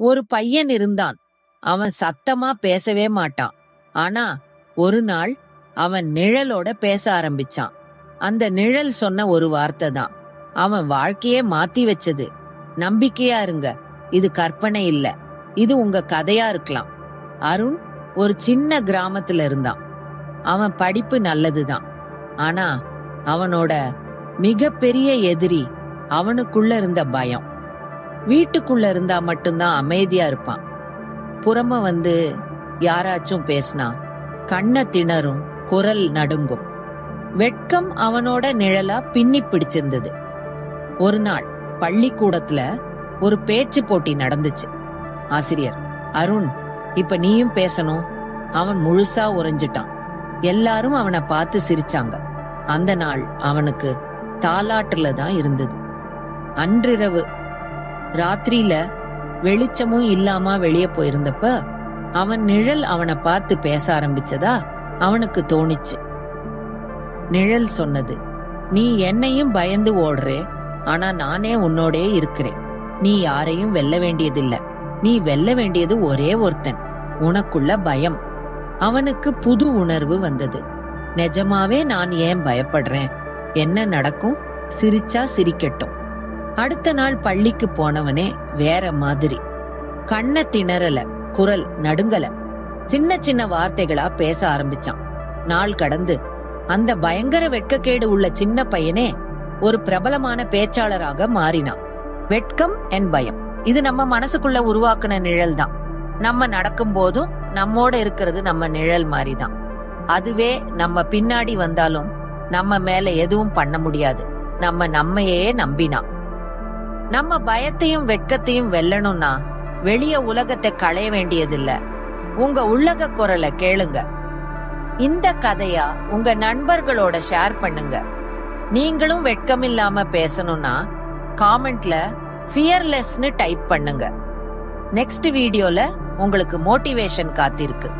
ஒரு பையன் இருந்தான். அவன் சத்தமா பேசவே மாட்டான். ஆனா ஒரு நாள் அவன் நிழலோட பேச ஆரம்பிச்சான். அந்த நிழல் சொன்ன ஒரு வார்த்தை தான் அவன் வாழ்க்கையே மாத்தி வச்சது. நம்பிக்கையா இருங்க, இது கற்பனை இல்ல, இது உங்க கதையா இருக்கலாம். அருண் ஒரு சின்ன கிராமத்துல இருந்தான். அவன் படிப்பு நல்லதுதான். ஆனா அவனோட மிகப்பெரிய எதிரி அவனுக்குள்ள இருந்த பயம். வீட்டுக்குள்ள இருந்தா மட்டும்தான் அமைதியா இருப்பான். புறம வந்து யாராச்சும் பேசினா கண்ண திணறும், குரல் நடுங்கும். வெட்கம் அவனோட நிழலா பின்னி பிடிச்சிருந்தது. ஒரு நாள் பள்ளிக்கூடத்துல ஒரு பேச்சு போட்டி நடந்துச்சு. ஆசிரியர், அருண், இப்ப நீயும் பேசணும். அவன் முழுசா உறைஞ்சிட்டான். எல்லாரும் அவனை பார்த்து சிரிச்சாங்க. அந்த நாள் அவனுக்கு தாலாட்டுல தான் இருந்தது. அன்றிரவு ராத்திரியில வெளிச்சமும் இல்லாம வெளியே போயிருந்தப்ப அவன் நிழல் அவனை பார்த்து பேச ஆரம்பிச்சதா அவனுக்கு தோணிச்சு. நிழல் சொன்னது, நீ என்னையும் பயந்து ஓடுறே, ஆனா நானே உன்னோடே இருக்கிறேன். நீ யாரையும் வெல்ல வேண்டியதில்ல. நீ வெல்ல வேண்டியது ஒரே ஒருத்தன், உனக்குள்ள பயம். அவனுக்கு புது உணர்வு வந்தது. நிஜமாவே நான் ஏன் பயப்படுறேன்? என்ன நடக்கும்? சிரிச்சா சிரிக்கட்டும். அடுத்த நாள் பள்ளிக்கு போனவனே வேற மாதிரி. கண்ண திணறல, குரல் நடுங்கல. சின்ன சின்ன வார்த்தைகளா பேச ஆரம்பிச்சான். நாள் கடந்து அந்த பயங்கர வெட்கக்கேடு உள்ள சின்ன பையனே ஒரு பிரபலமான பேச்சாளராக மாறினான். வெட்கம் என் பயம், இது நம்ம மனசுக்குள்ள உருவாக்குன நிழல் தான். நம்ம நடக்கும் போதும் நம்மோட இருக்கிறது நம்ம நிழல் மாதிரிதான். அதுவே நம்ம பின்னாடி வந்தாலும் நம்ம மேல எதுவும் பண்ண முடியாது. நம்ம நம்மையே நம்பினா. நம்ம பயத்தையும் வெட்கத்தையும் வெல்லணும்னா வெளிய உலகத்தை களைய வேண்டியதில்ல. உங்க உள்ளக குரலை கேளுங்க. இந்த கதையா உங்க நண்பர்களோட ஷேர் பண்ணுங்க. நீங்களும் வெட்கமில்லாம பேசணும்னா காமெண்ட்ல ஃபியர்லெஸ்னு டைப் பண்ணுங்க. நெக்ஸ்ட் வீடியோல உங்களுக்கு மோட்டிவேஷன் காத்திருக்கு.